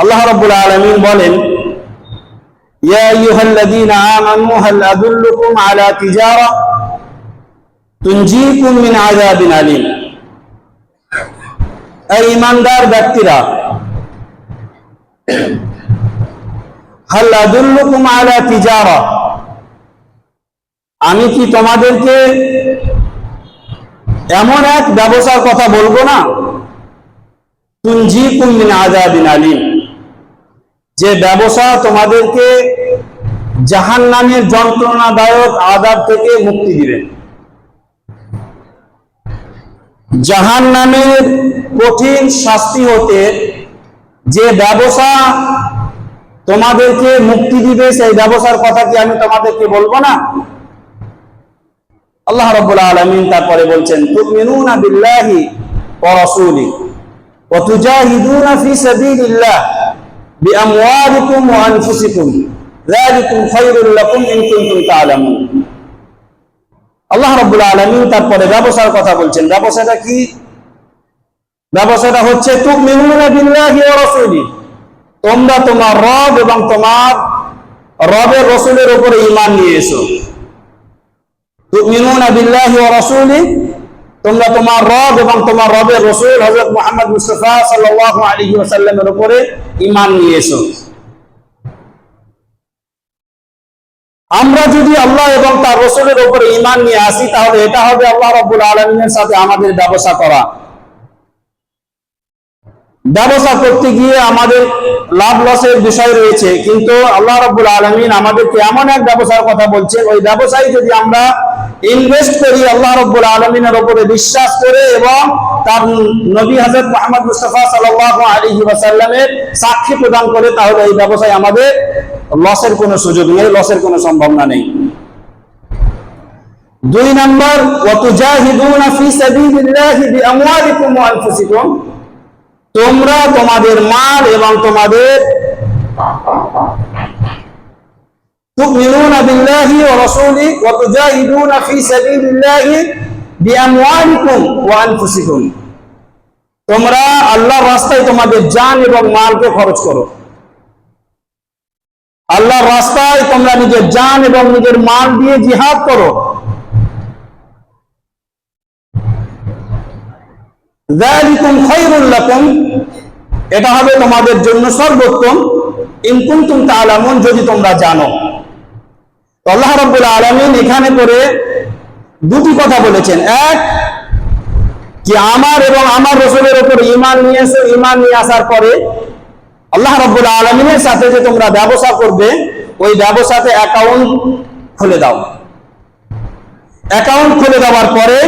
আল্লাহ রাব্বুল আলামিন বলেন, ইয়া আইয়ুহাল্লাযীনা আমানু হাল আদুল্লুকুম আলা তিজারা তুনজিকুম মিন আযাবিন আলীম। এই ঈমানদার ব্যক্তিরা, হাল আদুল্লুকুম আলা তিজারা, আমি কি তোমাদেরকে এমন এক ব্যবসার কথা বলবো না, তুনজিকুম মিন আযাবিন আলীম, যে ব্যবসা তোমাদেরকে জাহান্নামের যন্ত্রণাদায়ক আযাব থেকে মুক্তি দিবে। জাহান্নামের কঠিন শাস্তি হতে যে ব্যবসা তোমাদেরকে মুক্তি দিবে, সেই ব্যবসার কথা কি আমি তোমাদেরকে বলবো না? আল্লাহ রাব্বুল আলামিন তারপরে বলছেন, তুমিনুনা বিল্লাহি ওয়া রাসূলিহি ওয়া তুজাহিদুনা ফি সাবিলিল্লাহ বিআমওয়ালিকুম ওয়া আনফুসিকুম যালিকুম খায়রুল লাকুম ইন কুনতুম তা'লামুন। আল্লাহ রাব্বুল আলামিন তারপরে ব্যবসার কথা বলছেন। ব্যবসাটা কি? ব্যবসাটা হচ্ছে তুমিনুনা বিল্লাহি ওয়া রাসূলিহি, তোমরা তোমার রব এবং তোমার রবের রাসূলের উপরে ঈমান নিয়ে এসো। তুমিনুনা বিল্লাহি ওয়া রাসূলিহি, তোমরা তোমার রব এবং তোমার রবের রাসূল হযরত মুহাম্মদ মুস্তাফা সাল্লাল্লাহু আলাইহি ওয়াসাল্লামের উপরে ঈমান নিয়ে এসো। আমরা যদি আল্লাহ এবং তার রাসূলের উপরে ঈমান নিয়ে আসি, তাহলে এটা হবে আল্লাহ রাব্বুল আলামিনের সাথে আমাদের ব্যবসা করা। ব্যবসা করতে গিয়ে আমাদের লাভ লসের বিষয় রয়েছে, কিন্তু আল্লাহ রাব্বুল আলামিন আমাদেরকে এমন এক ব্যবসার কথা বলছেন, ওই ব্যবসায় যদি আমরা ইনভেস্ট করি আল্লাহ রাব্বুল আলামিনের উপরে বিশ্বাস করে এবং তার নবী হযরত মুহাম্মদ মুস্তাফা সাল্লাল্লাহু আলাইহি ওয়াসাল্লামের সাক্ষী প্রদান করে, তাহলে এই ব্যবসায় আমাদের লসের কোনো সুযোগ নেই, লসের কোনো সম্ভাবনা নেই। 2 নম্বর, ওয়া তুজাহিদুনা ফি সাবিলিল্লাহি বিআমওয়ালিকুম ওয়া আনফুসিকুম, তোমরা তোমাদের মাল এবং তোমাদের তুমিনুনা বিল্লাহি ওয়া রাসূলিহি ওয়া তুজাহিদুনা ফি সাবিলিল্লাহি বিআমওয়ালিকুম ওয়া আনফুসিকুম, তোমরা আল্লাহর রাস্তায় তোমাদের জান এবং মালকে খরচ করো। আল্লাহর রাস্তায় তোমরা নিজের জান এবং নিজের মাল দিয়ে জিহাদ করো। যালিকুম খায়রুল লাকুম, এটা হবে তোমাদের জন্য সর্বোত্তম, ইন কুনতুম তা'লামুন, যদি তোমরা জানো। তো আল্লাহ রাব্বুল আলামিন এখানে করে দুটি কথা বলেছেন। এক, কি আমার এবং আমার রাসূলের উপর ঈমান নিয়ে এসো। ঈমান নিয়ে আসার পরে আল্লাহ রাব্বুল আলামিনের সাথে যে তোমরা ব্যবসা করবে, ওই ব্যবসাতে অ্যাকাউন্ট খুলে দাও। অ্যাকাউন্ট খুলে দেওয়ার পরে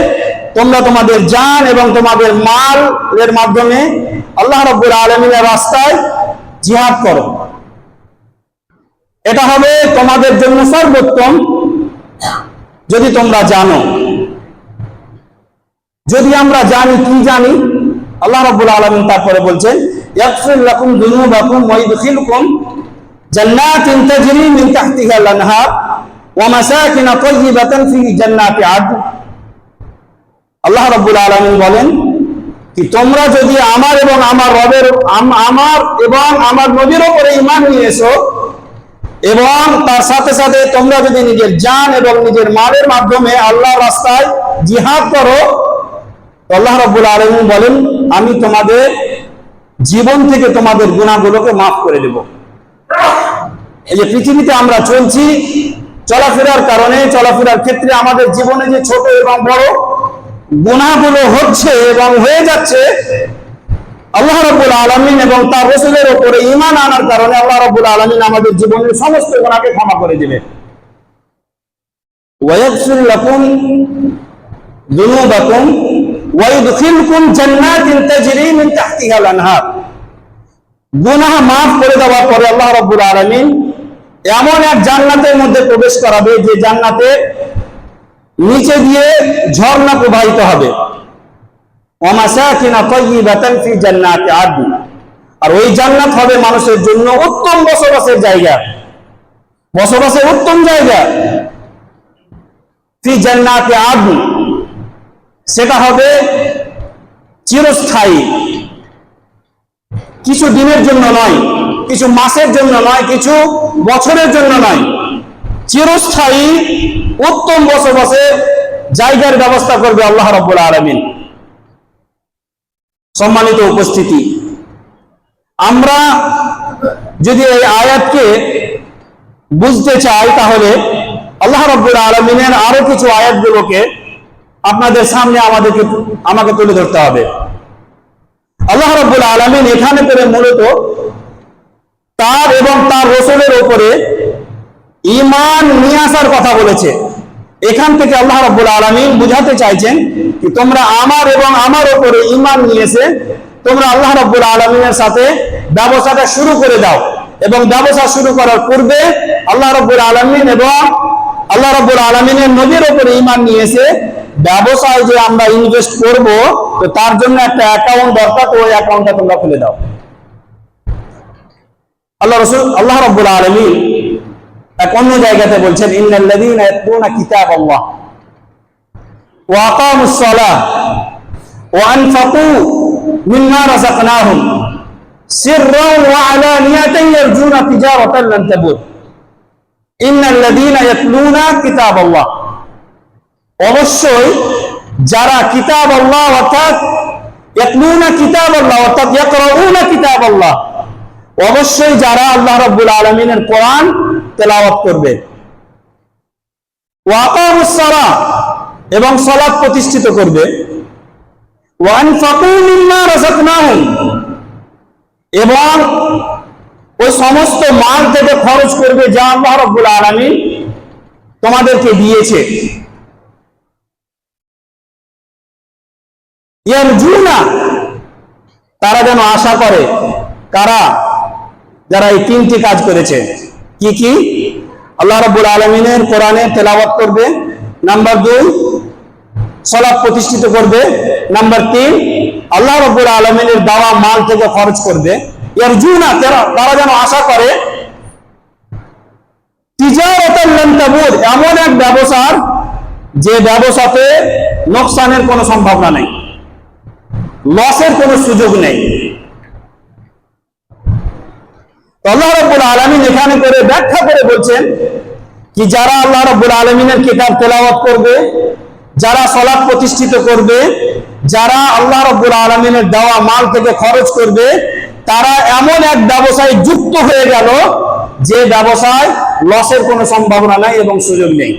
তোমরা তোমাদের জান এবং তোমাদের মালের মাধ্যমে আল্লাহ রাব্বুল আলামিনের রাস্তায় জিহাদ করো। এটা হবে তোমাদের জন্য সর্বোত্তম, যদি তোমরা জানো। যদি আমরা জানি, কি জানি? আল্লাহ রাব্বুল আলামিন তারপরে বলছেন, ইয়াগফির লাকুম যুনুবাকুম ওয়া ইদখিলকুম জান্নাতিন তাজরি মিন তাহতিহাল আনহার ওয়া মাসাকিন তাইয়্যিবাতান ফি জান্নাতি আদন। আল্লাহ রাব্বুল আলামিন বলেন কি, তোমরা যদি আমার এবং আমার রবের আমার এবং আমার নবীর উপরে ঈমান নিয়ে এসো এবং তার সাথে সাথে তোমরা যদি নিজের জান এবং নিজের মালের মাধ্যমে আল্লাহর রাস্তায় জিহাদ করো, তো আল্লাহ রাব্বুল আলামিন বলেন, আমি তোমাদের জীবন থেকে তোমাদের গুনাহগুলোকে মাফ করে দেব। এই যে পৃথিবীতে আমরা চলছি, চলাফেরার কারণে, চলাফেরার ক্ষেত্রে আমাদের জীবনে যে ছোট এবং বড় গুনাহগুলো হচ্ছে এবং হয়ে যাচ্ছে, আল্লাহ রাব্বুল আলামিন এবং তার রাসূলের উপরে ঈমান আনার কারণে আল্লাহ রাব্বুল আলামিন আমাদের জীবনের সমস্ত গুনাহকে ক্ষমা করে দিবেন। ওয়া ইয়াগফির লাকুম যুনুবাকুম ওয়া ইদখিলকুম জান্নাতিন তাজরি মিন তাহতিহাল আনহার। গুনাহ মাফ করে দেওয়ার পরে আল্লাহ রাব্বুল আলামিন এমন এক জান্নাতের মধ্যে প্রবেশ করাবে, যে জান্নাতে নিচে দিয়ে ঝর্ণা প্রবাহিত হবে। ওয়া মাসাকিন তাইয়্যিবাতান ফি জান্নাতি আদন, আর ওই জান্নাত হবে মানুষের জন্য উত্তম বসবাসের জায়গা, বসবাসের উত্তম জায়গা। ফি জান্নাতি আদন, সেটা হবে চিরস্থায়ী। কিছু দিনের জন্য নয়, কিছু মাসের জন্য নয়, কিছু বছরের জন্য নয়, চিরস্থায়ী উত্তম বসবাসের জায়গার ব্যবস্থা করবে আল্লাহ রাব্বুল আলামিন। সম্মানিত উপস্থিতি, আমরা যদি এই আয়াতকে বুঝতে চাই তাহলে আল্লাহ রাব্বুল আলামিনের আরো কিছু আয়াতগুলোকে আপনাদের সামনে আমাকে তুলে ধরতে হবে। আল্লাহ রাব্বুল আলামিন এখানে করে মূলত তার এবং তার রাসূলের উপরে ঈমান নিয়ে আসার কথা বলেছে। এখান থেকে আল্লাহ রাব্বুল আলামিন বুঝাতে চাইছেন যে তোমরা আমার এবং আমার উপরে ঈমান নিয়ে এসে তোমরা আল্লাহ রাব্বুল আলামিনের সাথে ব্যবসাটা শুরু করে দাও, এবং ব্যবসা শুরু করার পূর্বে আল্লাহ রাব্বুল আলামিন এবং আল্লাহ রাব্বুল আলামিনের নবীর উপরে ঈমান নিয়ে এসে ব্যবসায় যে আমরা ইনভেস্ট করব, তো তার জন্য একটা অ্যাকাউন্ট দরকার, তো ওই অ্যাকাউন্টটা তোমরা খুলে দাও। আল্লাহ রাব্বুল আলামিন এক অন্য জায়গাতে বলছেন, ইন্নাল্লাযীনা ইয়াতলুনা কিতাবাল্লাহ ওয়া আকামুস সালাহ ওয়া আনফাকু মিম্মা রাযাকনাহুম সিররান ওয়া আলানিয়াতান ইয়ারজুনা তিজারাতান লান তাবুর। ইন্নাল্লাযীনা ইয়াতলুনা কিতাবাল্লাহ, অবশ্যই যারা কিতাবাল্লাহ অর্থাৎ ইয়াতলুনা কিতাবাল্লাহ অর্থাৎ ইয়াকরাউনা কিতাবাল্লাহ, অবশ্যই যারা আল্লাহ রাব্বুল আলামিনের কোরআন তেলাওয়াত করবে, ওয়া আকামুস সালাহ এবং সালাত প্রতিষ্ঠিত করবে, ওয়া আনফাকু মিম্মা রাযাকনাহুম এবং ওই সমস্ত মাল থেকে খরচ করবে যা আল্লাহ রাব্বুল আলামিন তোমাদেরকে দিয়েছে। ইয়ারজুনা, তারা যেন আশা করে, কারা? যারা এই তিনটি কাজ করেছে। কি কি? আল্লাহ রাব্বুল আলামিনের কোরআনে তেলাওয়াত করবে, নাম্বার 2 সালাত প্রতিষ্ঠিত করবে, নাম্বার 3 আল্লাহ রাব্বুল আলামিনের দেওয়া মাল থেকে খরচ করবে। ইয়ারজুনা, তারা যেন আশা করে তিজারাতান লান তাবুর, এমন এক ব্যবসার যে ব্যবসাতে লোকসানের কোনো সম্ভাবনা নেই, লসের কোনো সুযোগ নেই। আল্লাহ রাব্বুল আলামিন এখানে করে ব্যাখ্যা করে বলছেন কি যারা আল্লাহ রাব্বুল আলামিনের কিতাব তেলাওয়াত করবে, যারা সালাত প্রতিষ্ঠিত করবে, যারা আল্লাহ রাব্বুল আলামিনের দেওয়া মাল থেকে খরচ করবে, তারা এমন এক ব্যবসায় যুক্ত হয়ে গেল যে ব্যবসায় লসের কোনো সম্ভাবনা নাই এবং সুযোগ নেই।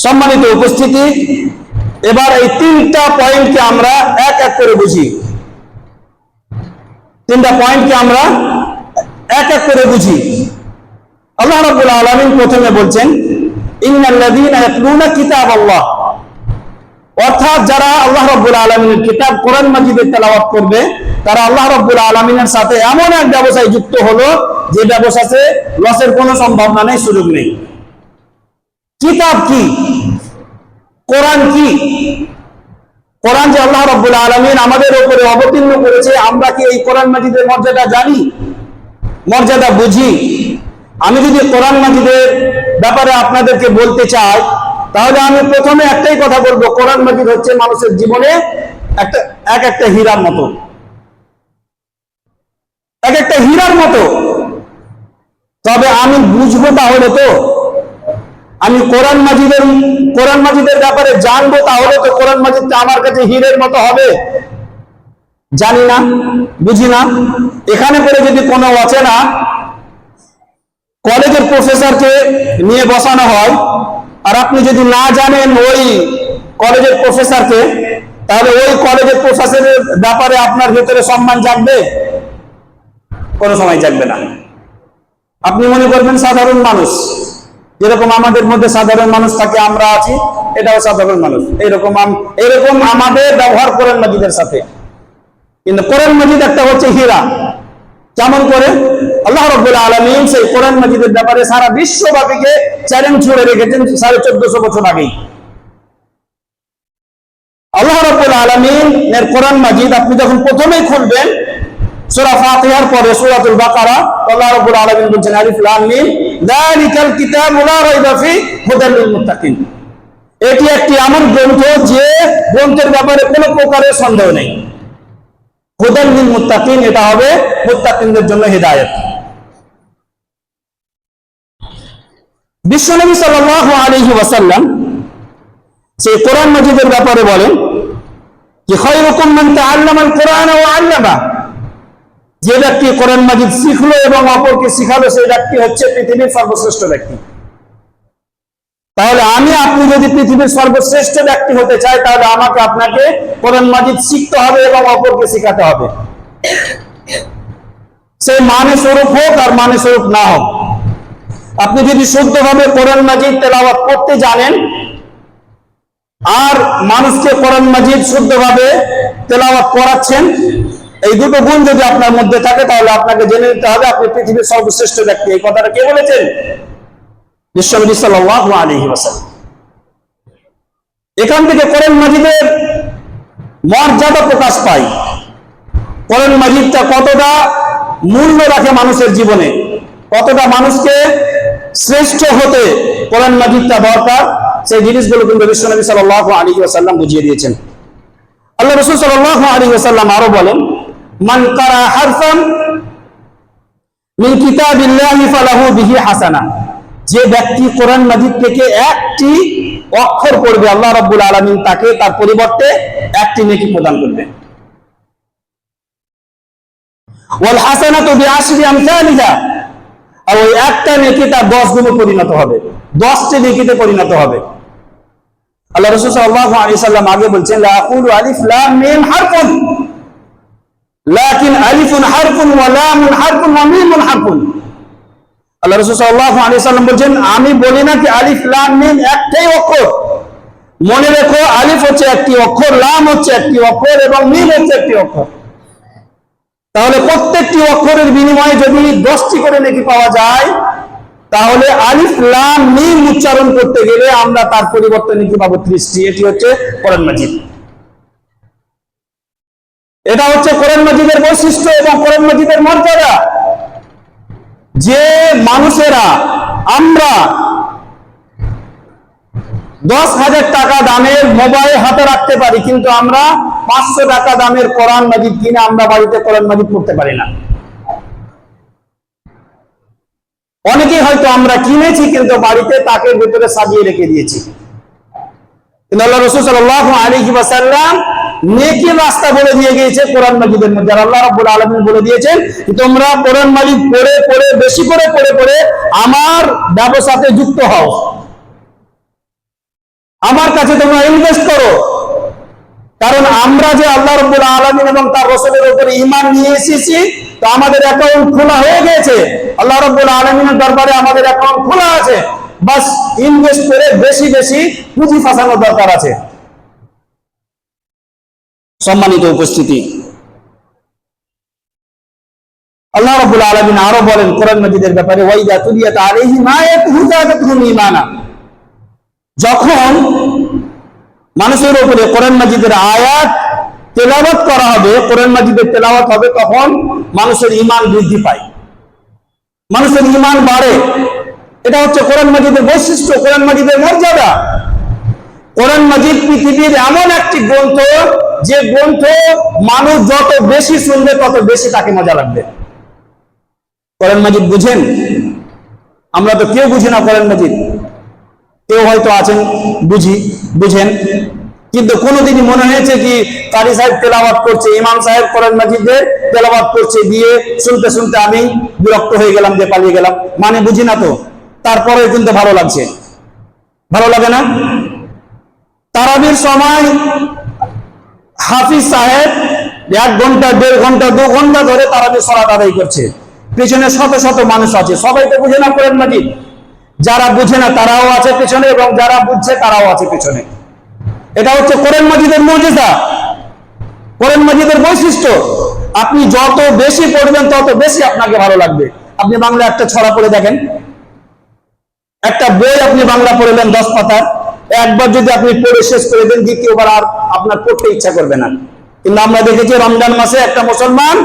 সম্মানিত উপস্থিতি, এবার এই তিনটা পয়েন্টকে আমরা এক এক করে বুঝি। তিনটা পয়েন্টকে আমরা এক এক করে বুঝি। আল্লাহ রাব্বুল আলামিন প্রথমে বলছেন, ইন্নাল্লাযীনা ইয়াতলুনা কিতাবাল্লাহ, অর্থাৎ যারা আল্লাহ রাব্বুল আলামিনের কিতাব কোরআন মাজিদের তেলাওয়াত করবে, তারা আল্লাহ রাব্বুল আলামিনের সাথে এমন এক ব্যবসায় যুক্ত হলো যে ব্যবসাতে লসের কোনো সম্ভাবনা নেই, সুযোগ নেই। কিতাব কি? কোরআন কি? কোরআন যে আল্লাহ রাব্বুল আলামিন আমাদের উপরে অবতীর্ণ করেছে, আমরা কি এই কোরআন মাজিদের মর্যাদা জানি, মর্যাদা বুঝি? আমি যদি কোরআন মাজিদের ব্যাপারে আপনাদেরকে বলতে চাই, তাহলে আমি প্রথমে একটাই কথা বলবো, কোরআন মাজিদ হচ্ছে মানুষের জীবনে একটা হীরার মতো, এক একটা হীরার মতো। তবে আমি বুঝবো তাহলে তো, আমি কোরআন মাজিদের ব্যাপারে জানবো তাহলে তো কোরআন মাজিদটা আমার কাছে হীরের মতো হবে। জানি না, বুঝি না। এখানে করে যদি কোনো অচেনা কলেজের প্রফেসরকে নিয়ে বসানো হয়, আর আপনি যদি না জানেন ওই কলেজের প্রফেসরকে, তাহলে ওই কলেজের প্রফেসরের ব্যাপারে আপনার ভেতরে সম্মান জাগবে? কোনো সময় জাগবে না। আপনি মনে করবেন সাধারণ মানুষ, যেরকম আমাদের মধ্যে সাধারণ মানুষ থাকে, আমরা আছি, এটাও সাধারণ মানুষ, এরকম আমাদের ব্যবহার কোরআন মাজিদের সাথে। কিন্তু কোরআন মাজিদ একটা হচ্ছে হীরা। কেমন করে? আল্লাহ রাব্বুল আলামিন সেই কোরআন মাজিদের ব্যাপারে সারা বিশ্বব্যাপীকে চ্যালেঞ্জ ছুড়ে রেখেছেন 1450 বছর আগেই। আল্লাহ রাব্বুল আলামিনের কোরআন মাজিদ আপনি যখন প্রথমেই খুলবেন, সূরা ফাতিহার পরে সূরাতুল বাকারা, আল্লাহ রাব্বুল আলামিন বলছেন, আলিফ লাম মিম যালিকাল কিতাবু লা রাইবা ফিহি হুদাল লিল মুত্তাকিন। এটি একটি এমন গ্রন্থ যে গ্রন্থের ব্যাপারে কোনো প্রকারের সন্দেহ নেই। হুদাল লিল মুত্তাকিন, এটা হবে মুত্তাকিনদের জন্য হিদায়াত। বিশ্বনবী সাল্লাল্লাহু আলাইহি ওয়াসাল্লাম সেই কোরআন মাজিদের ব্যাপারে বলেন যে খায়রুকুম মান তাআল্লামাল কোরআন ওয়া আল্লামা, যে ব্যক্তি কোরআন মাজিদ শিখলো এবং অপরকে শিখালো সেই ব্যক্তি হচ্ছে পৃথিবীর সর্বশ্রেষ্ঠ ব্যক্তি। তাহলে আমি আপনি যদি পৃথিবীর সর্বশ্রেষ্ঠ ব্যক্তি হতে চাই, তাহলে আমাকে আপনাকে কোরআন মাজিদ শিখতে হবে এবং অপরকে শিখাতে হবে, সেই মানে স্বরূপ হোক আর মানে স্বরূপ না হোক। আপনি যদি শুদ্ধভাবে কোরআন মাজিদ তেলাওয়াত করতে জানেন আর মানুষকে কোরআন মাজিদ শুদ্ধভাবে তেলাওয়াত করাচ্ছেন, এই দুটো গুণ যদি আপনার মধ্যে থাকে, তাহলে আপনাকে জেনে নিতে হবে আপনি পৃথিবীর সর্বশ্রেষ্ঠ ব্যক্তি। এই কথাটা কে বলেছেন? বিশ্বনবী সাল্লাল্লাহু আলাইহি ওয়াসাল্লাম। এখান থেকে কোরআন মাজিদের মর্যাদা প্রকাশ পায়, কোরআন মাজিদটা কতটা মূল্য রাখে মানুষের জীবনে, কতটা মানুষকে শ্রেষ্ঠ হতে কোরআন মাজিদটা দরকার, সেই জিনিসগুলো কিন্তু বিশ্বনবী সাল্লাল্লাহু আলাইহি ওয়াসাল্লাম বুঝিয়ে দিয়েছেন। আল্লাহ রাসূল সাল্লাল্লাহু আলাইহি ওয়াসাল্লাম আরো বলেন, মান কারা হারফান মিন কিতাবিল্লাহি ফালাহু বিহি হাসানা, যে ব্যক্তি কোরআন মাজিদ থেকে একটি অক্ষর পড়বে, আল্লাহ রাব্বুল আলামিন তাকে তার পরিবর্তে একটি নেকি প্রদান করবেন। ওয়াল হাসানাতু বিআশরি আমসালিহা, আর ওই একটা নেকি তার 10 গুণে পরিণত হবে, 10টি নেকিতে পরিণত হবে। আল্লাহ রাসূল সাল্লাল্লাহু আলাইহি সাল্লাম আগে বলছেন, লা আকুলু আলিফ লাম মিম হারফুন লাকিন আলিফুন হারফুন ওয়া লামুন হারফুন ওয়া মিমুন হারফুন। আল্লাহ রাসূল সাল্লাল্লাহু আলাইহি সাল্লাম বলেন, আমি বলি না কি আলিফ লাম মিম একটাই অক্ষর, মনে রেখো আলিফ হচ্ছে একটি অক্ষর, লাম হচ্ছে একটি অক্ষর এবং মিম হচ্ছে একটি অক্ষর। তাহলে প্রত্যেকটি অক্ষরের বিনিময়ে যদি 10টি করে নেকি পাওয়া যায়, তাহলে আলিফ লাম মিম উচ্চারণ করতে গেলে আমরা তার পরিবর্তে নেকি পাবো 30টি। এটি হচ্ছে কোরআন মাজিদ। এটা হচ্ছে কোরআন মাজিদের বৈশিষ্ট্য এবং কোরআন মাজিদের মর্যাদা, যে মানুষেরা আমরা 10,000 টাকা দামের মোবাইল হাতে রাখতে পারি, কিন্তু আমরা 500 টাকা দামের কোরআন মাজিদ কিনে আমরা বাড়িতে কোরআন মাজিদ পড়তে পারি না। অনেকেই হয়তো আমরা কিনেছি কিন্তু বাড়িতে তাকে ভিতরে সাজিয়ে রেখে দিয়েছি। কিন্তু আল্লাহ রাসূল সাল্লাল্লাহু আলাইহি ওয়াসাল্লাম নেকির রাস্তা বলে দিয়ে গিয়েছে কোরআন মাজিদের মধ্যে। আর আল্লাহ রাব্বুল আলামিন বলে দিয়েছেন তোমরা কোরআন মাজিদ পড়ে পড়ে বেশি করে পড়ে পড়ে আমার ব্যবসাতে যুক্ত হও, আমার কাছে তোমরা ইনভেস্ট করো। কারণ আমরা যে আল্লাহ রাব্বুল আলামিন এবং তার রাসূলের উপরে ঈমান নিয়ে এসেছি, তো আমাদের অ্যাকাউন্ট খোলা হয়ে গেছে, আল্লাহ রাব্বুল আলামিনের দরবারে আমাদের অ্যাকাউন্ট খোলা আছে, বাস ইনভেস্ট করে বেশি বেশি পুঁজি ফাঁসানোর দরকার আছে। সম্মানিত উপস্থিতি, আল্লাহ রাব্বুল আলামিন আরো বলেন কোরআন মাজিদের ব্যাপারে, ওয়াইদা তুলিয়াত আলাইহিম আয়াতুহু যাদাতুহুম ঈমানা, যখন মানুষের উপরে কোরআন মাজিদের আয়াত তেলাওয়াত করা হবে, কোরআন মাজিদের তেলাওয়াত হবে, তখন মানুষের ঈমান বৃদ্ধি পায়, মানুষের ঈমান বাড়ে। এটা হচ্ছে কোরআন মাজিদের বৈশিষ্ট্য, কোরআন মাজিদের মর্যাদা। কোরআন মাজিদ পৃথিবীর এমন একটি গ্রন্থ, যে গ্রন্থ মানুষ যত বেশি শুনবে তত বেশি তাকে মজা লাগবে। কোরআন মাজিদ বুঝেন? আমরা তো কেউ বুঝি না কোরআন মাজিদ, কেউ হয়তো আছেন বুঝেন, কিন্তু কোনোদিনই মনে হয়েছে কি কারি সাহেব তেলাওয়াত করছে, ইমাম সাহেব কোরআন মাজিদের তেলাওয়াত করছে, দিয়ে শুনতে শুনতে আমি বিরক্ত হয়ে গেলাম, যে পালিয়ে গেলাম? মানে বুঝি না তো, তারপরে কিন্তু ভালো লাগছে, ভালো লাগে না? তারাবির সময় হাফিজ সাহেব 1 ঘন্টা 1.5 ঘন্টা 2 ঘন্টা ধরে তারাবির সালাত আদায় করছে, পেছনে শত শত মানুষ আছে, সবাই তো বুঝে না কোরআন মাজিদ। যারা বুঝে না তারাও আছে পেছনে, এবং যারা বুঝছে তারাও আছে পেছনে। এটা হচ্ছে কোরআন মাজিদের মুজিজা, কোরআন মাজিদের বৈশিষ্ট্য। আপনি যত বেশি পড়বেন তত বেশি আপনাকে ভালো লাগবে। আপনি বাংলা একটা ছড়া পড়ে দেখেন, একটা বই আপনি বাংলা পড়লেন 10 পাতার, একবার যদি আপনি পড়ে শেষ করে দেন, দ্বিতীয়বার আর আপনার পড়তে ইচ্ছা করবে না। কিন্তু আমরা দেখেছি রমজান মাসে একটা মুসলমান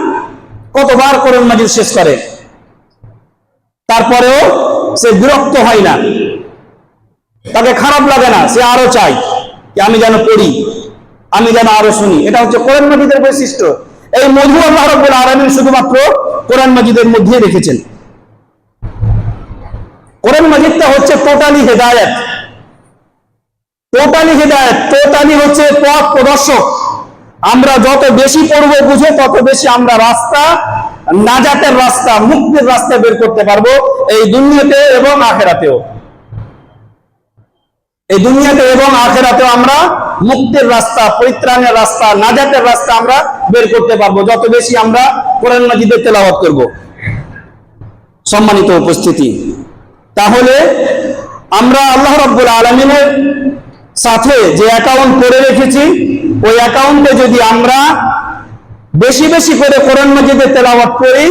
কতবার কোরআন মাজিদ শেষ করে, তারপরেও সে বিরক্ত হয় না, তাকে খারাপ লাগে না, সে আরো চাই যে আমি যেন পড়ি, আমি যেন আরো শুনি। এটা হচ্ছে কোরআন মাজিদের বৈশিষ্ট্য। এই মধু আল্লাহ রাব্বুল আলামিন শুধুমাত্র কোরআন মাজিদের মধ্যে রেখেছেন। কোরআন মাজিদটা হচ্ছে টোটালি হেদায়েত, টোটালি হচ্ছে পথ প্রদর্শক। আমরা যত বেশি পড়বো বুঝে তত বেশি আমরা রাস্তা, নাজাতের রাস্তা, মুক্তির রাস্তা বের করতে পারবো এই দুনিয়াতে এবং আখিরাতেও। এই দুনিয়াতে এবং আখিরাতেও আমরা মুক্তির রাস্তা, পরিত্রাণের রাস্তা, নাজাতের রাস্তা আমরা বের করতে পারবো যত বেশি আমরা কোরআন মাজিদের তেলাওয়াত করব। সম্মানিত উপস্থিতি, তাহলে আমরা আল্লাহ রাব্বুল আলামিনের সাথে যে অ্যাকাউন্ট করে রেখেছি, ওই অ্যাকাউন্টে যদি আমরা বেশি বেশি করে কোরআন মাজিদের তেলাওয়াত করি,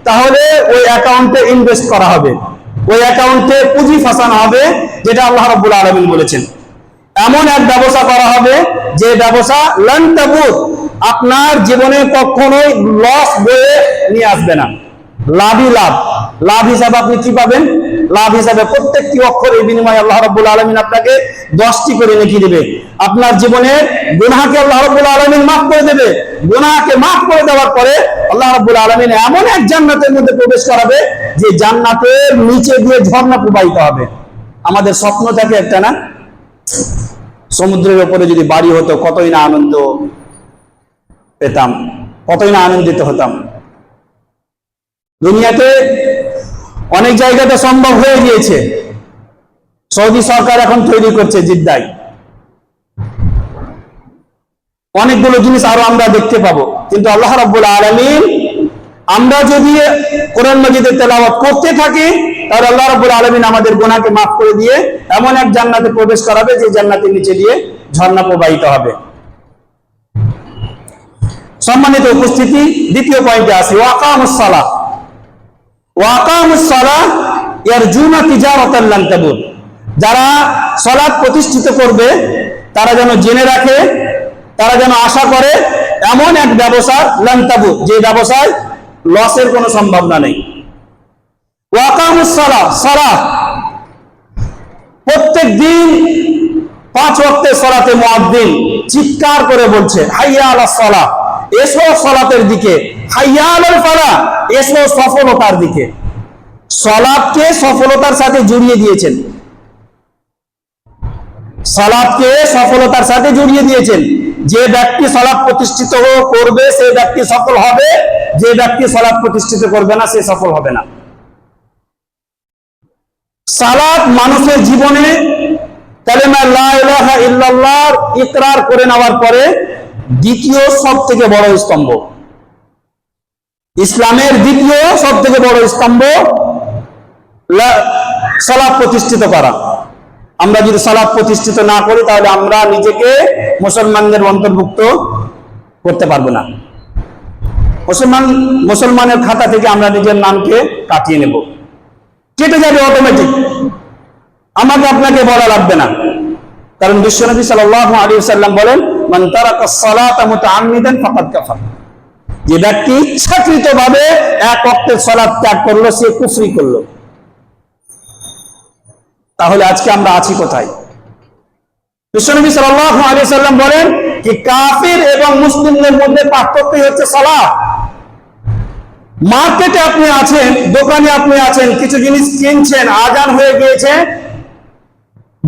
তাহলে ওই অ্যাকাউন্টে ইনভেস্ট করা হবে, ওই অ্যাকাউন্টে পুঁজি ফাঁসানো হবে, যেটা আল্লাহ রাব্বুল আলামিন বলেছেন। এমন এক ব্যবসা করা হবে যে ব্যবসা লান তাবুর, আপনার জীবনে কখনোই লস বয়ে নিয়ে আসবে না, লাভই লাভ। লাভ হিসাবে আপনি কি পাবেন? লাভ হিসাবে প্রত্যেকটি অক্ষরের বিনিময়ে আল্লাহ রাব্বুল আলামিন আপনাকে 10টি করে নেকি দিবে। আপনার জীবনের গুনাহকে আল্লাহ রাব্বুল আলামিন মাফ করে দেবে। গুনাহকে মাফ করে দেওয়ার পরে আল্লাহ রাব্বুল আলামিন এমন এক জান্নাতের মধ্যে প্রবেশ করাবে যে জান্নাতের নিচে দিয়ে ঝর্ণা প্রবাহিত হবে। আমাদের স্বপ্ন থাকে একটা না, সমুদ্রের উপরে যদি বাড়ি হতো, কতই না আনন্দ পেতাম, কতই না আনন্দিত হতাম। দুনিয়াতে অনেক জায়গাতে সম্ভব হয়ে গিয়েছে, সৌদি সরকার এখন তৈরি করছে জিদ্দায়, অনেকগুলো জিনিস আরো আমরা দেখতে পাবো। কিন্তু আল্লাহ রাব্বুল আলামিন, আমরা যদি কোরআন মাজিদের তেলাওয়াত করতে থাকি, তাহলে আল্লাহ রাব্বুল আলামিন আমাদের গুনাহকে মাফ করে দিয়ে এমন এক জান্নাতে প্রবেশ করাবে যে জান্নাতের নিচে দিয়ে ঝর্ণা প্রবাহিত হবে। সম্মানিত উপস্থিতি, দ্বিতীয় পয়েন্টে আসি, ওয়াকামুস সালাহ। ওয়াকামুস সালাহ ইয়ারজুনা তিজারাতান লান তাবুর। যারা সালাত প্রতিষ্ঠিত করবে তারা যেন জেনে রাখে, তারা যেন আশা করে এমন এক ব্যবসা লান তাবুর, যে ব্যবসায় লসের কোনো সম্ভাবনা নেই। ওয়াকামুস সালাহ, সালাহ প্রত্যেক দিন 5 ওয়াক্তের সালাতে মুয়াজ্জিন চিৎকার করে বলছে, হাইয়া আলাস সালাহ, এসো সালাতের দিকে, হাইয়া আলাল ফালাহ, এসো সফলতার দিকে। সালাতকে সফলতার সাথে জড়িয়ে দিয়েছেন, সালাতকে সফলতার সাথে জড়িয়ে দিয়েছেন। যে ব্যক্তি সালাত প্রতিষ্ঠিত করবে সেই ব্যক্তি সফল হবে, যে ব্যক্তি সালাত প্রতিষ্ঠিত করবে না সে সফল হবে না। সালাত মানুষের জীবনে কালেমা লা ইলাহা ইল্লাল্লাহ ইকরার করে নেওয়ার পরে দ্বিতীয় সব থেকে বড় স্তম্ভ, ইসলামের দ্বিতীয় সব থেকে বড় স্তম্ভ সালাত প্রতিষ্ঠিত করা। আমরা যদি সালাত প্রতিষ্ঠিত না করি তাহলে আমরা নিজেকে মুসলমানদের অন্তর্ভুক্ত করতে পারবো না। মুসলমানের খাতা থেকে আমরা নিজের নামকে কাটিয়ে নেব, কেটে যাবে অটোমেটিক, আমাকে আপনাকে বলা লাগবে না। কারণ বিশ্বনবী সাল্লাল্লাহু আলাইহি ওয়াসাল্লাম বলেন, মান তারাকা সালাতা মুতাআম্মিদান ফাকাদ কাফার। যে ব্যক্তি ইচ্ছাকৃতভাবে এক ওয়াক্তের সালাত ত্যাগ করলো সে কুফরি করলো। তাহলে আজকে আমরা আছি কোথায়? বিশ্বনবী সাল্লাল্লাহু আলাইহি ওয়াসাল্লাম বলেন যে কাফির এবং মুসলিমদের মধ্যে পার্থক্য হচ্ছে সালাত। মার্কেটে আপনি আছেন, দোকানে আপনি আছেন, কিছু জিনিস কিনছেন, আজান হয়ে গিয়েছে,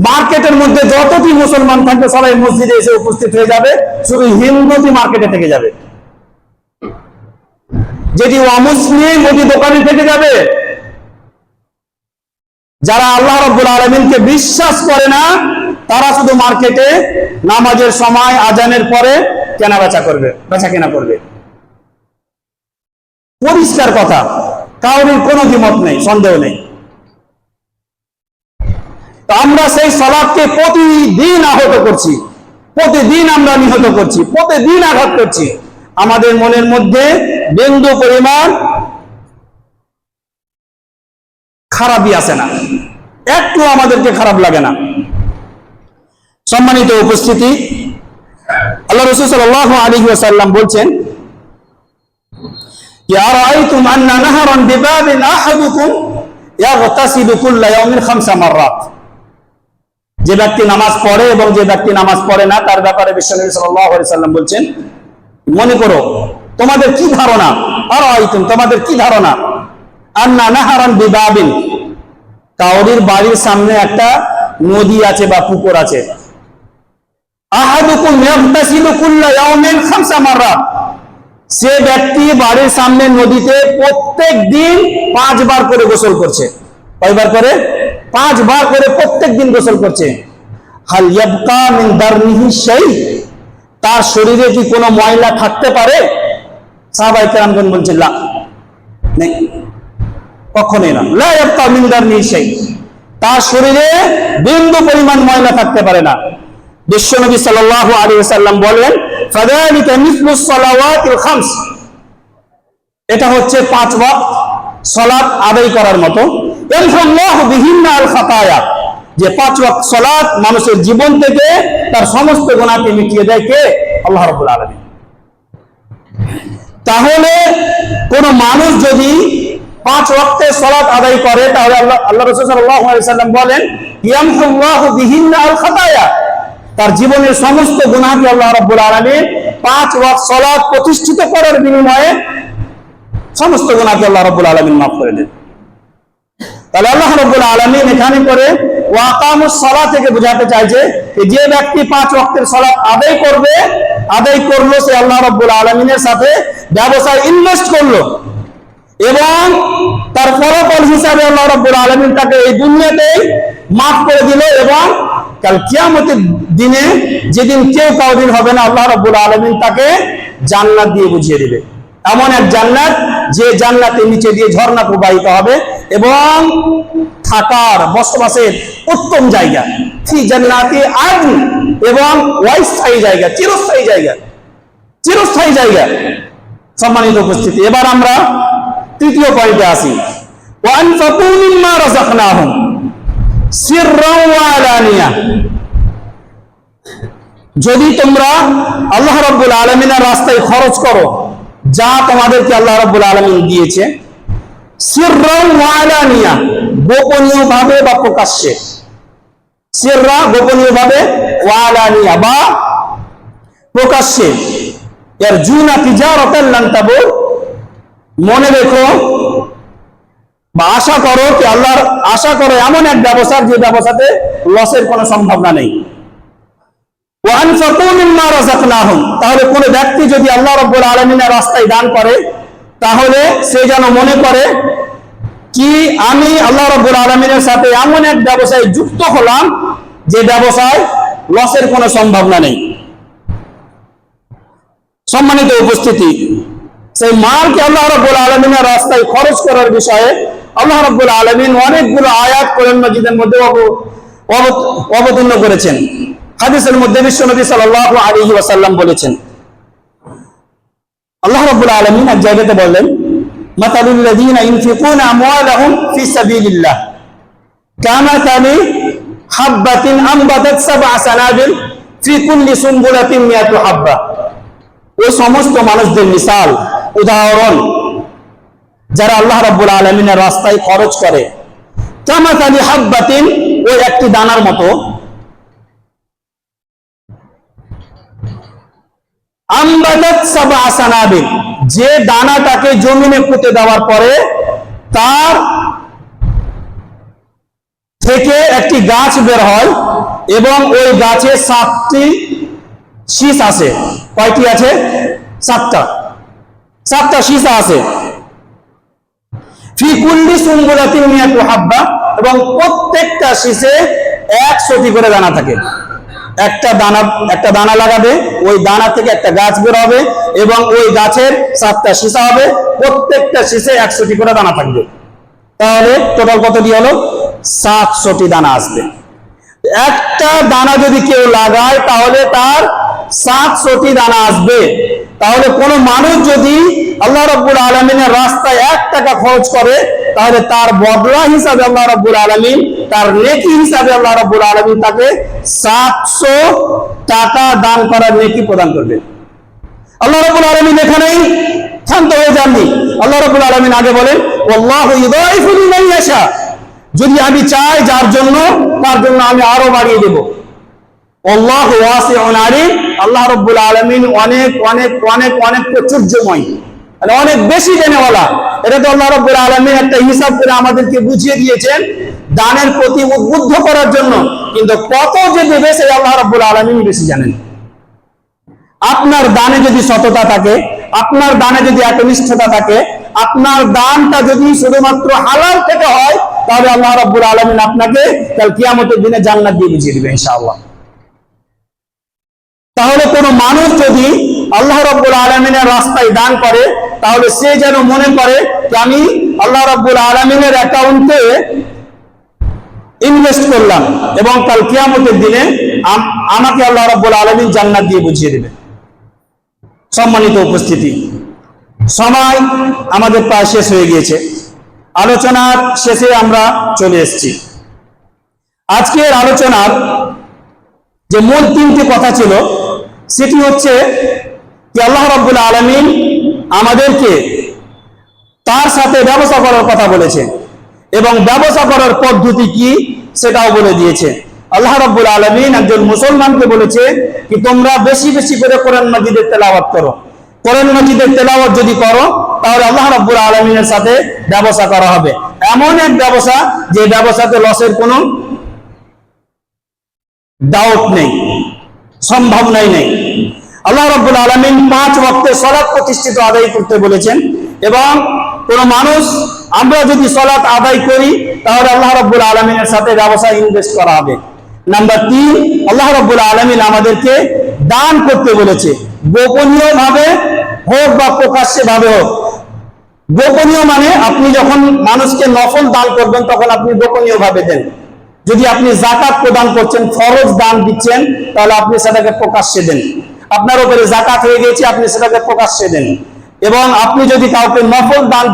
মার্কেটের মধ্যে যতটি মুসলমান থাকবে সবাই মসজিদে এসে উপস্থিত হয়ে যাবে, শুধু হিন্দুটি মার্কেটে থেকে যাবে। যেটি অমুসলিম ওটি দোকানে থেকে যাবে। যারা আল্লাহ রাব্বুল আলামিনকে বিশ্বাস করে না তারা শুধু মার্কেটে নামাজের সময় আজানের পরে কেনা বেচা করবে, বেচা কেনা করবে। পরিষ্কার কথা, কারোর কোনো দ্বিমত নেই, সন্দেহ নেই। তো আমরা সেই সালাতকে প্রতিদিন আহত করছি, প্রতিদিন আমরা নিহত করছি, প্রতিদিন আঘাত করছি। আমাদের মনের মধ্যে বিন্দু পরিমাণ খারাপই আসে না, একটু আমাদেরকে খারাপ লাগে না। সম্মানিত উপস্থিতি, আল্লাহ রাসূল সাল্লাল্লাহু আলাইহি ওয়াসাল্লাম বলছেন, ইয়া রাআইতুম আন্না নাহরান বিবাবিন আহাদুকুম ইয়াগতাসিলু কুল্লা ইয়াউমিন 5 মাররাত। যে ব্যক্তি নামাজ পড়ে এবং যে ব্যক্তি নামাজ পড়ে না তার ব্যাপারে বিশ্বনবী সাল্লাল্লাহু আলাইহি ওয়াসাল্লাম বলছেন, মনে করো তোমাদের কি ধারণা, আর তোমাদের কি ধারণা, আন্না নাহারান বিবাবিন, কাউরির বাড়ির সামনে একটা নদী আছে বা পুকুর আছে, আহাদুকুম ইয়াগতাসিলু কুল্লা ইয়াউমিন 5 মাররাত, সে ব্যক্তি বাড়ির সামনে নদীতে প্রত্যেক দিন 5 বার করে গোসল করছে। কয়বার করে? 5 বার করে প্রত্যেক দিন গোসল করছে। হাল ইয়াবকা মিন দারনিহি শাই, তার শরীরে কি কোনো ময়লা থাকতে পারে? সাহাবায়ে কেরামগণ বলছেন লা, নেই, কখনোই না। লা ইয়াবকা মিন দারনিহি শাই, তার শরীরে বিন্দু পরিমাণ ময়লা থাকতে পারে না। বিশ্বনবী সাল্লাল্লাহু আলাইহি ওয়াসাল্লাম বলেন, ফাযালিকা মিসলুস সালাওয়াতিল খামস, এটা হচ্ছে 5 ওয়াক্ত সালাত আদায় করার মতো। ইয়ানফুল্লাহু বিহিন্না আল খাতায়া, যে 5 ওয়াক্ত সালাত মানুষের জীবন থেকে তার সমস্ত গুনাহকে মিটিয়ে দেয় কে? আল্লাহ রাব্বুল আলামিন। তাহলে কোন মানুষ যদি 5 ওয়াক্তের সালাত আদায় করে, তাহলে আল্লাহ রাসূল সাল্লাল্লাহু আলাইহি ওয়াসাল্লাম বলেন, ইয়ানফুল্লাহু বিহিন্না আল খাতায়া, তার জীবনের সমস্ত গুনাহকে আল্লাহ রাব্বুল আলামিন 5 ওয়াক্ত সালাত প্রতিষ্ঠিত করার বিনিময়ে সমস্ত গুনাহকে আল্লাহ রাব্বুল আলামিন মাফ করে দেন। তাহলে আল্লাহ রাব্বুল আলামিন এখানে করে ওয়াকামুস সালাত থেকে বোঝাতে চাইছে যে ব্যক্তি 5 ওয়াক্তের সালাত আদায় করলো, সে আল্লাহ রাব্বুল আলামিনের সাথে ব্যবসায় ইনভেস্ট করলো, এবং তার ফলাফল হিসাবে আল্লাহ রাব্বুল আলামিন তাকে এই দুনিয়াতেই মাফ করে দিল, এবং কাল কিয়ামতের দিনে যেদিন কেউ কাউরির হবে না, আল্লাহ রাব্বুল আলামিন তাকে জান্নাত দিয়ে বুঝিয়ে দিবে। এমন এক জান্নাত, যে জান্নাতের নিচে দিয়ে ঝর্ণা প্রবাহিত হবে এবং থাকার বসবাসের উত্তম জায়গা, ফি জান্নাতি আদন, এবং অস্থায়ী জায়গা, চিরস্থায়ী জায়গা। সম্মানিত উপস্থিতি, এবার আমরা তৃতীয় পয়েন্টে আসি। ওয়া আনফাকু মিম্মা রাযাকনাহুম সিররাও ওয়া আলানিয়া, যদি তোমরা আল্লাহ রাব্বুল আলামিনের রাস্তায় খরচ করো যা তোমাদেরকে আল্লাহ রাব্বুল আলামিন দিয়েছে, সিররাও ওয়া আলানিয়া, গোপনীয় ভাবে বা প্রকাশ্যে, সিররা গোপনীয় ভাবে, ওয়া আলানিয়া বা প্রকাশ্যে, ইয়ারজুনা তিজারাতান লান তাবুর, মনে রেখো বা আশা করো কি আল্লাহর আশা করো এমন এক ব্যবসা যে ব্যবসাতে লসের কোনো সম্ভাবনা নেই। ওয়া আনফাকু মিম্মা রাযাকনাহুম, তাহলে কোন ব্যক্তি যদি আল্লাহ রাব্বুল আলামিনের রাস্তায় দান করে, তাহলে সে যেন মনে করে কি আমি আল্লাহ রাব্বুল আলামিনের সাথে এমন এক ব্যবসায় যুক্ত হলাম যে ব্যবসায় লসের কোনো সম্ভাবনা নেই। সম্মানিত উপস্থিতি, সেই মালকে আল্লাহ রাব্বুল আলামিনের রাস্তায় খরচ করার বিষয়ে আল্লাহ রাব্বুল আলামিন অনেকগুলো আয়াত কোরআন মাজিদের মধ্যে অবতীর্ণ করেছেন। হাদিসের মধ্যে বিশ্বনবী সাল্লাল্লাহু আলাইহি ওয়াসাল্লাম বলেছেন, আল্লাহ রাব্বুল আলামিন এক জায়গাতে বললেন, মাতালুল লাযীনা ইনফিকুনা আমওয়ালাহুম ফি সাবিলিল্লাহ কামাতালি হাববাতিন আমবাতাত সাবআ সানাবিল ফি কুল্লি সুনবুলাতিন মিয়াতু হাব্বা, ওই সমস্ত মানুষদের মিসাল, উদাহরণ যারা আল্লাহ রাব্বুল আলামিনের রাস্তায় খরচ করে, কামাতালি হাববাতিন, ওই একটি দানার মতো, আমবাতাত সাবআ সানাবিল, যে দানাটাকে জমিনে পুঁতে দেওয়ার পরে তার থেকে একটি গাছ বের হয়, এবং ওই গাছে 7টি শীষ আছে। কয়টি আছে? 7টা শীষ আছে। ফি কুল্লি সুনবুলাতিন মিয়াতু হাব্বা, এবং প্রত্যেকটা শীষে 100টি করে দানা থাকে। একটা দানা লাগাবে, ওই দানা থেকে একটা গাছ বের হবে, এবং ওই গাছের 7টা শীষা হবে, প্রত্যেকটা শীষে 100টি করে দানা থাকবে। তাহলে টোটাল কতটি হলো? 700টি দানা আসবে। একটা দানা যদি কেউ লাগায় তাহলে তার 700টি দানা আসবে। তাহলে কোন মানুষ যদি আল্লাহ রাব্বুল আলামিনের রাস্তায় 1 টাকা খরচ করে, তাহলে তার বদলা হিসাবে আল্লাহ রাব্বুল আলামিন, তার নেকি হিসাবে আল্লাহ রাব্বুল আলামিন তাকে 700 টাকা দান করার নেকি প্রদান করবে। আল্লাহ রাব্বুল আলামিন এখানেই শান্ত হয়ে যাননি। আল্লাহ রাব্বুল আলামিন আগে বলেন, ওয়াল্লাহু ইউদাইফু লিমান ইয়াশা, যদি আমি চাই যার জন্য, তার জন্য আমি আরো বাড়িয়ে দেব। আল্লাহু ওয়াসিউন আলিম, আল্লাহ রাব্বুল আলামিন অনেক অনেক অনেক অনেক প্রাচুর্যময়, মানে অনেক বেশি জেনেওয়ালা। এটা তো আল্লাহ রাব্বুল আলামিন একটা হিসাব করে আমাদেরকে বুঝিয়ে দিয়েছেন দানের প্রতি উদ্বুদ্ধ করার জন্য, কিন্তু কত যে দেবে সেই আল্লাহ রাব্বুল আলামিন বেশি জানেন। আপনার দানে যদি সততা থাকে, আপনার দানে যদি একনিষ্ঠতা থাকে, আপনার দানটা যদি শুধুমাত্র হালাল থেকে হয়, তাহলে আল্লাহ রাব্বুল আলামিন আপনাকে কাল কিয়ামতের দিনে জান্নাত দিয়ে বুঝিয়ে দিবে ইনশাআল্লাহ। তাহলে কোনো মানুষ যদি আল্লাহ রাব্বুল আলামিনের রাস্তায় দান করে, তাহলে সে যেন মনে করে যে আমি আল্লাহ রাব্বুল আলামিনের অ্যাকাউন্টে ইনভেস্ট করলাম এবং কাল কিয়ামতের দিনে আমাকে আল্লাহ রাব্বুল আলামিন জান্নাত দিয়ে বুঝিয়ে দেবে। সম্মানিত উপস্থিতি, সময় আমাদের প্রায় শেষ হয়ে গিয়েছে, আলোচনার শেষে আমরা চলে এসেছি। আজকের আলোচনার যে মূল তিনটি কথা ছিল সেটি হচ্ছে যে আল্লাহ রাব্বুল আলামিন আমাদেরকে তার সাথে ব্যবসা করার কথা বলেছে এবং ব্যবসা করার পদ্ধতি কি সেটাও বলে দিয়েছে। আল্লাহ রাব্বুল আলামিন একজন মুসলমানকে বলেছে কি তোমরা বেশি বেশি করে কোরআন মাজিদের তেলাওয়াত করো। কোরআন মাজিদের তেলাওয়াত যদি করো তাহলে আল্লাহ রাব্বুল আলামিনের সাথে ব্যবসা করা হবে, এমন এক ব্যবসা যে ব্যবসাতে লসের কোনো ডাউট নেই, সম্ভাবনাই নেই। আল্লাহ রাব্বুল আলামিন 5 ওয়াক্তের সালাত প্রতিষ্ঠিত আদায় করতে বলেছেন এবং কোন মানুষ আমরা যদি সালাত আদায় করি তাহলে আল্লাহ রাব্বুল আলামিনের সাথে ব্যবসায় ইনভেস্ট করা হবে। নাম্বার 3, আল্লাহ রাব্বুল আলামিন আমাদেরকে দান করতে বলেছে, গোপনীয় ভাবে হোক বা প্রকাশ্যে ভাবে হোক। গোপনীয় মানে আপনি যখন মানুষকে নফল দান করবেন তখন আপনি গোপনীয় ভাবে দেন। যদি আপনি যাকাত প্রদান করছেন, ফরজ দান দিচ্ছেন, তাহলে আপনি সেটাকে প্রকাশ্যে দেন। আপনার উপরে যাকাত হয়ে গেছে, আপনি সেটাকে প্রকাশ্যে দেন। এবং আপনি যদি কাউকে নফল দান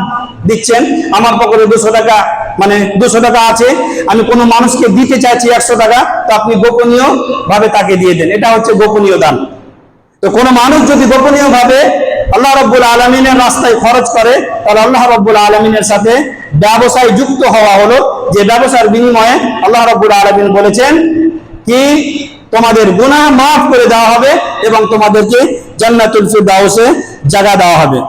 দিচ্ছেন, আমার পকেটে 200 টাকা মানে 200 টাকা আছে, আমি কোনো মানুষকে দিতে চাইছি 100 টাকা, তো আপনি গোপনীয় ভাবে তাকে দিয়ে দেন, এটা হচ্ছে গোপনীয় দান। তো কোনো মানুষ যদি গোপনীয় ভাবে আল্লাহ রাব্বুল আলামিনের রাস্তায় খরচ করে তাহলে আল্লাহ রাব্বুল আলামিনের সাথে ব্যবসায় যুক্ত হওয়া হলো, যে ব্যবসার বিনিময়ে আল্লাহ রাব্বুল আলামিন বলেছেন কি তোমাদের গুনাহ মাফ করে দেওয়া হবে এবং তোমাদেরকে জান্নাতুল ফিরদাউসে জায়গা দেওয়া হবে।